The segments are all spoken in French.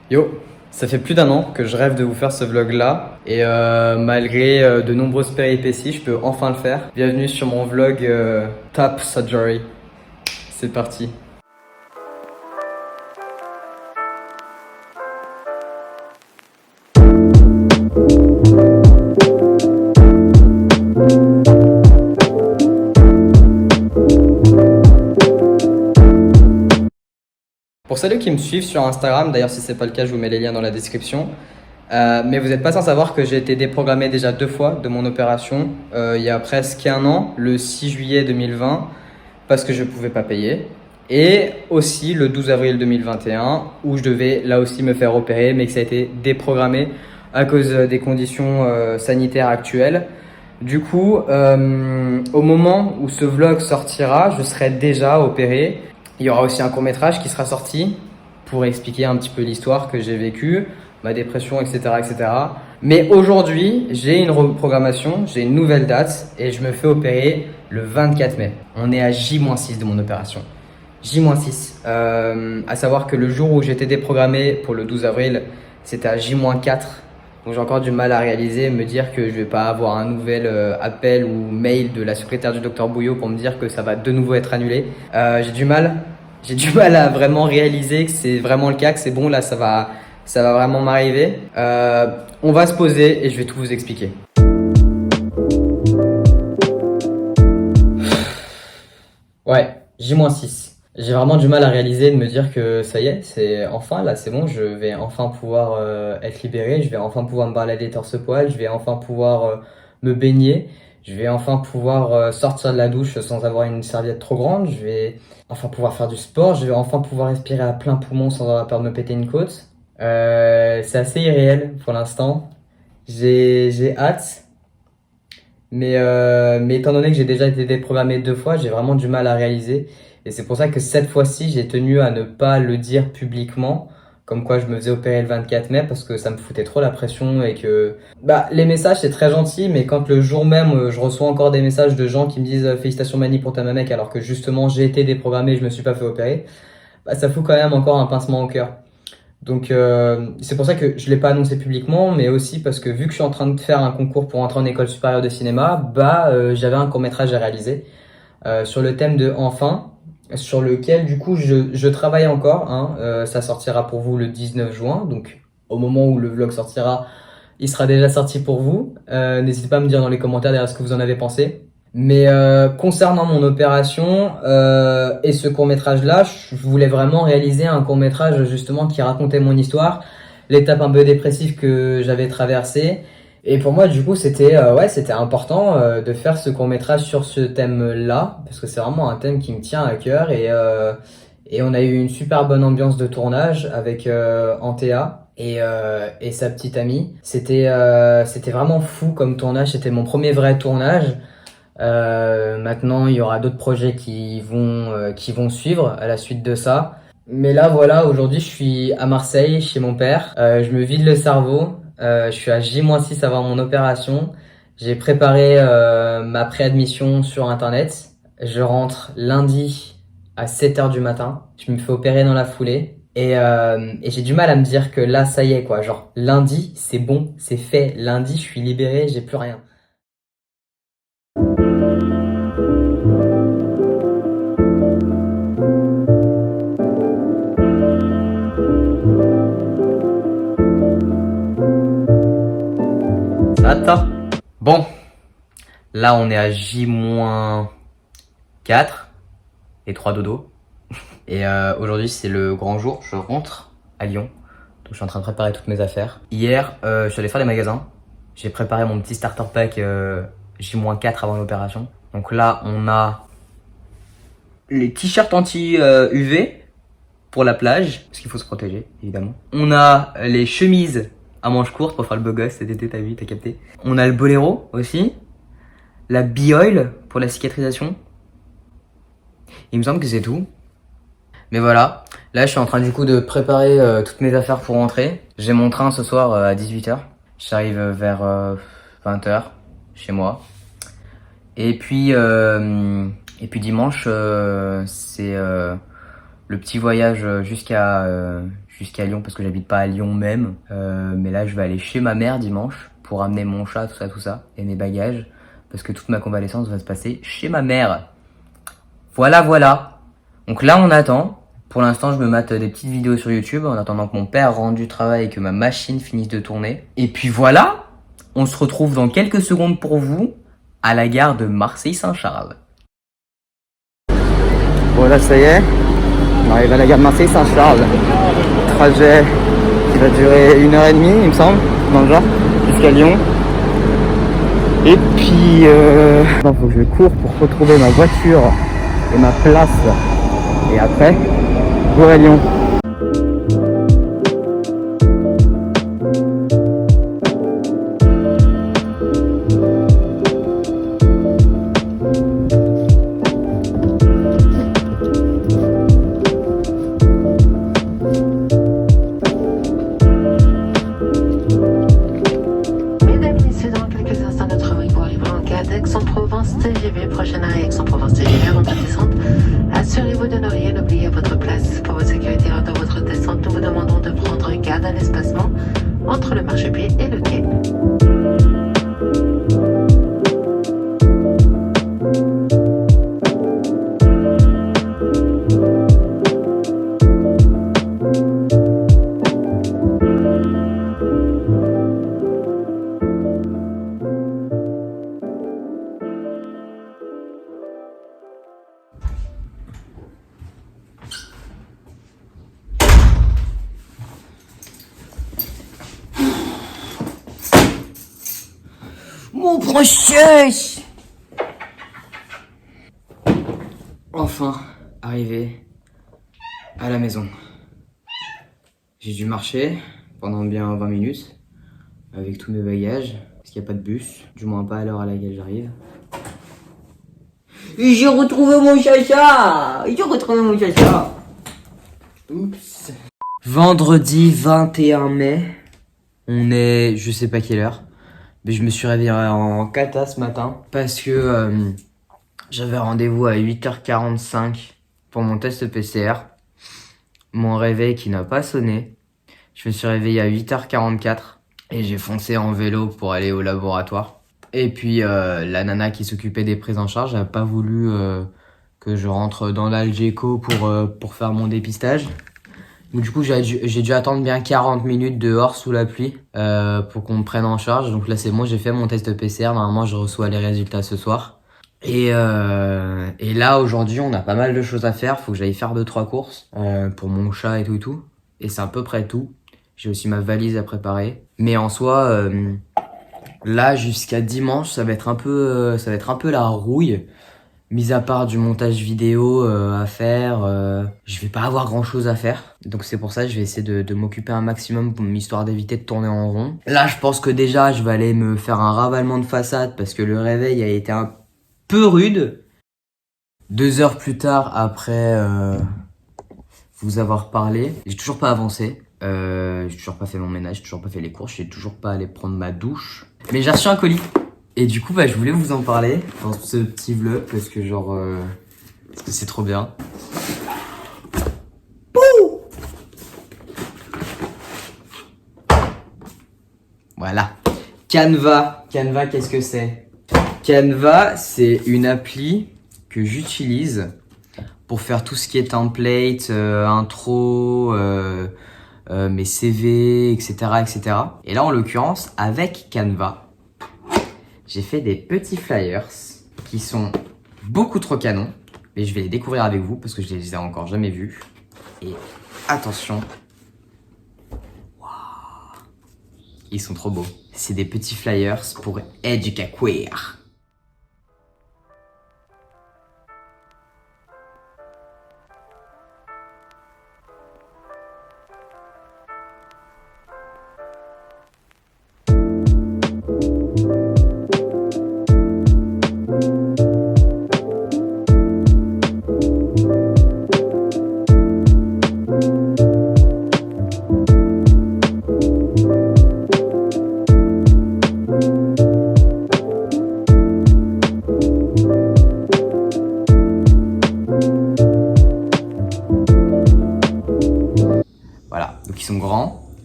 Yo, ça fait plus d'un an que je rêve de vous faire ce vlog-là et malgré de nombreuses péripéties, je peux enfin le faire. Bienvenue sur mon vlog Top Surgery. C'est parti. Pour celles qui me suivent sur Instagram, d'ailleurs si c'est pas le cas, je vous mets les liens dans la description. Mais vous n'êtes pas sans savoir que j'ai été déprogrammé déjà 2 fois de mon opération il y a presque un an, le 6 juillet 2020, parce que je ne pouvais pas payer. Et aussi le 12 avril 2021, où je devais là aussi me faire opérer, mais que ça a été déprogrammé à cause des conditions sanitaires actuelles. Du coup, au moment où ce vlog sortira, je serai déjà opéré. Il y aura aussi un court-métrage qui sera sorti pour expliquer un petit peu l'histoire que j'ai vécue, ma dépression, etc., etc. Mais aujourd'hui, j'ai une reprogrammation, j'ai une nouvelle date et je me fais opérer le 24 mai. On est à J-6 de mon opération. J-6. À savoir que le jour où j'étais déprogrammé pour le 12 avril, c'était à J-4. Donc j'ai encore du mal à réaliser, me dire que je vais pas avoir un nouvel appel ou mail de la secrétaire du docteur Bouillot pour me dire que ça va de nouveau être annulé. J'ai du mal à vraiment réaliser que c'est vraiment le cas, que c'est bon, là ça va vraiment m'arriver. On va se poser et je vais tout vous expliquer. Ouais, J-6. J'ai vraiment du mal à réaliser de me dire que ça y est, c'est enfin là, c'est bon, je vais enfin pouvoir être libéré, je vais enfin pouvoir me balader torse-poil, je vais enfin pouvoir me baigner, je vais enfin pouvoir sortir de la douche sans avoir une serviette trop grande, je vais enfin pouvoir faire du sport, je vais enfin pouvoir respirer à plein poumon sans avoir peur de me péter une côte. C'est assez irréel pour l'instant. J'ai hâte. Mais étant donné que j'ai déjà été déprogrammé 2 fois, j'ai vraiment du mal à réaliser. Et c'est pour ça que cette fois-ci, j'ai tenu à ne pas le dire publiquement, comme quoi je me faisais opérer le 24 mai, parce que ça me foutait trop la pression et que... Bah, les messages, c'est très gentil, mais quand le jour même, je reçois encore des messages de gens qui me disent Félicitations Mani pour ta mamec, alors que justement, j'ai été déprogrammé et je me suis pas fait opérer, bah, ça fout quand même encore un pincement au cœur. Donc c'est pour ça que je l'ai pas annoncé publiquement, mais aussi parce que vu que je suis en train de faire un concours pour entrer en école supérieure de cinéma, j'avais un court-métrage à réaliser sur le thème de Enfin, sur lequel du coup je travaille encore. Hein. Ça sortira pour vous le 19 juin, donc au moment où le vlog sortira, il sera déjà sorti pour vous. N'hésitez pas à me dire dans les commentaires derrière ce que vous en avez pensé. Mais concernant mon opération et ce court-métrage-là, je voulais vraiment réaliser un court-métrage justement qui racontait mon histoire, l'étape un peu dépressive que j'avais traversée. Et pour moi, du coup, c'était important de faire ce court-métrage sur ce thème-là, parce que c'est vraiment un thème qui me tient à cœur. Et on a eu une super bonne ambiance de tournage avec Antea et sa petite amie. C'était vraiment fou comme tournage, c'était mon premier vrai tournage. Maintenant, il y aura d'autres projets qui vont suivre à la suite de ça. Mais là, voilà, aujourd'hui, je suis à Marseille, chez mon père. Je me vide le cerveau. Je suis à J-6 avant mon opération. J'ai préparé ma préadmission sur Internet. Je rentre lundi à 7 h du matin. Je me fais opérer dans la foulée. Et j'ai du mal à me dire que là, ça y est, quoi. Genre, lundi, c'est bon, c'est fait. Lundi, je suis libéré, j'ai plus rien. Attends. Bon, là on est à J-4 et 3 dodo. Et aujourd'hui c'est le grand jour, je rentre à Lyon. Donc je suis en train de préparer toutes mes affaires. Hier, je suis allé faire les magasins. J'ai préparé mon petit starter pack J-4 avant l'opération. Donc là on a les t-shirts anti-UV pour la plage, parce qu'il faut se protéger évidemment. On a les chemises à manches courtes pour faire le beau gosse cet été, t'as vu, t'as capté. On a le boléro aussi. La B-Oil pour la cicatrisation. Il me semble que c'est tout. Mais voilà, là je suis en train du coup de préparer toutes mes affaires pour rentrer. J'ai mon train ce soir à 18 h. J'arrive vers 20 h chez moi. Et puis dimanche, c'est le petit voyage jusqu'à Lyon parce que j'habite pas à Lyon même. Mais là, je vais aller chez ma mère dimanche pour amener mon chat, tout ça, et mes bagages. Parce que toute ma convalescence va se passer chez ma mère. Voilà. Donc là, on attend. Pour l'instant, je me mate des petites vidéos sur YouTube en attendant que mon père rentre du travail et que ma machine finisse de tourner. Et puis voilà, on se retrouve dans quelques secondes pour vous à la gare de Marseille-Saint-Charles. Voilà, ça y est, on arrive à la gare de Marseille-Saint-Charles. Trajet qui va durer 1h30, il me semble, dans le genre, jusqu'à Lyon. Et puis, il faut que je cours pour retrouver ma voiture et ma place. Et après, go à Lyon. Aix-en-Provence TGV, prochaine arrêt Aix-en-Provence TGV, avant votre descente. Assurez-vous de ne rien oublier à votre place. Pour votre sécurité lors de votre descente, nous vous demandons de prendre garde à l'espacement entre le marchepied et le quai. Mon process. Enfin, arrivé à la maison. J'ai dû marcher pendant bien 20 minutes avec tous mes bagages parce qu'il n'y a pas de bus, du moins pas à l'heure à laquelle j'arrive. Et j'ai retrouvé mon chacha. Oups. Vendredi 21 mai, on est je sais pas quelle heure. Mais je me suis réveillé en cata ce matin parce que j'avais rendez-vous à 8h45 pour mon test PCR. Mon réveil qui n'a pas sonné. Je me suis réveillé à 8h44 et j'ai foncé en vélo pour aller au laboratoire. Et puis la nana qui s'occupait des prises en charge n'a pas voulu que je rentre dans l'Algeco pour faire mon dépistage. Donc du coup j'ai dû attendre bien 40 minutes dehors sous la pluie pour qu'on me prenne en charge. Donc là c'est bon, j'ai fait mon test PCR, normalement je reçois les résultats ce soir. Et là aujourd'hui on a pas mal de choses à faire, faut que j'aille faire 2-3 courses pour mon chat et tout. Et c'est à peu près tout. J'ai aussi ma valise à préparer. Mais en soi, là jusqu'à dimanche ça va être un peu la rouille. Mis à part du montage vidéo à faire, je vais pas avoir grand chose à faire. Donc c'est pour ça que je vais essayer de m'occuper un maximum histoire d'éviter de tourner en rond. Là je pense que déjà je vais aller me faire un ravalement de façade parce que le réveil a été un peu rude. 2 heures plus tard après vous avoir parlé, j'ai toujours pas avancé. J'ai toujours pas fait mon ménage, j'ai toujours pas fait les courses, j'ai toujours pas allé prendre ma douche. Mais j'ai reçu un colis. Et du coup, je voulais vous en parler dans ce petit vlog parce que parce que c'est trop bien. Pouh, voilà. Canva, qu'est-ce que c'est? Canva, c'est une appli que j'utilise pour faire tout ce qui est template, intro, mes CV, etc. Et là, en l'occurrence, avec Canva, j'ai fait des petits flyers qui sont beaucoup trop canons. Mais je vais les découvrir avec vous parce que je les ai encore jamais vus. Et attention. Wow. Ils sont trop beaux. C'est des petits flyers pour Educaqueer.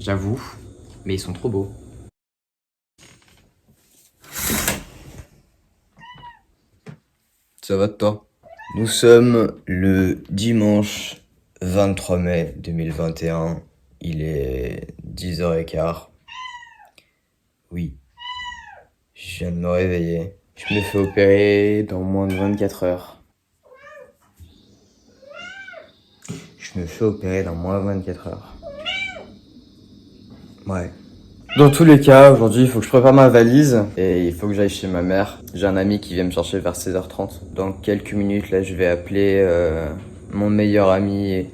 j'avoue, mais ils sont trop beaux. Ça va de toi? Nous sommes le dimanche 23 mai 2021. Il est 10h15. Oui, je viens de me réveiller. Je me fais opérer dans moins de 24 heures. Je me fais opérer dans moins de 24 heures. Ouais. Dans tous les cas, aujourd'hui, il faut que je prépare ma valise et il faut que j'aille chez ma mère. J'ai un ami qui vient me chercher vers 16h30. Dans quelques minutes, là, je vais appeler mon meilleur ami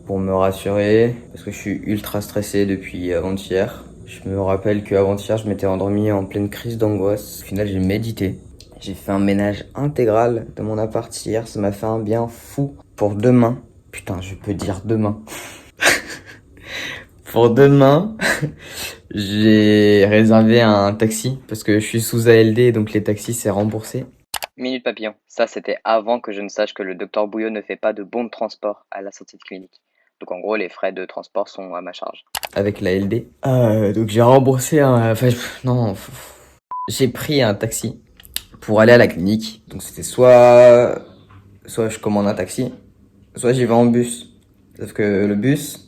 pour me rassurer parce que je suis ultra stressé depuis avant-hier. Je me rappelle qu'avant-hier, je m'étais endormi en pleine crise d'angoisse. Au final, j'ai médité. J'ai fait un ménage intégral de mon appart hier. Ça m'a fait un bien fou. Pour demain, putain, je peux dire demain. Pour demain, j'ai réservé un taxi parce que je suis sous ALD, donc les taxis c'est remboursé. Minute papillon, ça c'était avant que je ne sache que le docteur Bouillot ne fait pas de bons de transport à la sortie de clinique. Donc en gros, les frais de transport sont à ma charge. Avec la LD. Donc j'ai remboursé un... Enfin, non, j'ai pris un taxi pour aller à la clinique. Donc c'était soit je commande un taxi, soit j'y vais en bus. Sauf que le bus,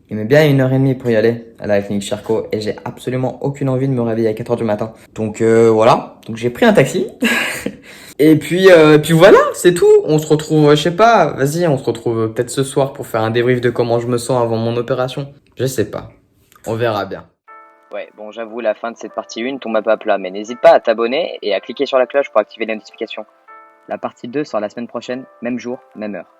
il met bien 1h30 pour y aller à la clinique Charcot et j'ai absolument aucune envie de me réveiller à 4h du matin. Donc voilà, donc j'ai pris un taxi. Et puis voilà, c'est tout. On se retrouve, je sais pas, vas-y, on se retrouve peut-être ce soir pour faire un débrief de comment je me sens avant mon opération. Je sais pas, on verra bien. Ouais, bon j'avoue, la fin de cette partie 1 tombe un peu à plat, mais n'hésite pas à t'abonner et à cliquer sur la cloche pour activer les notifications. La partie 2 sort la semaine prochaine, même jour, même heure.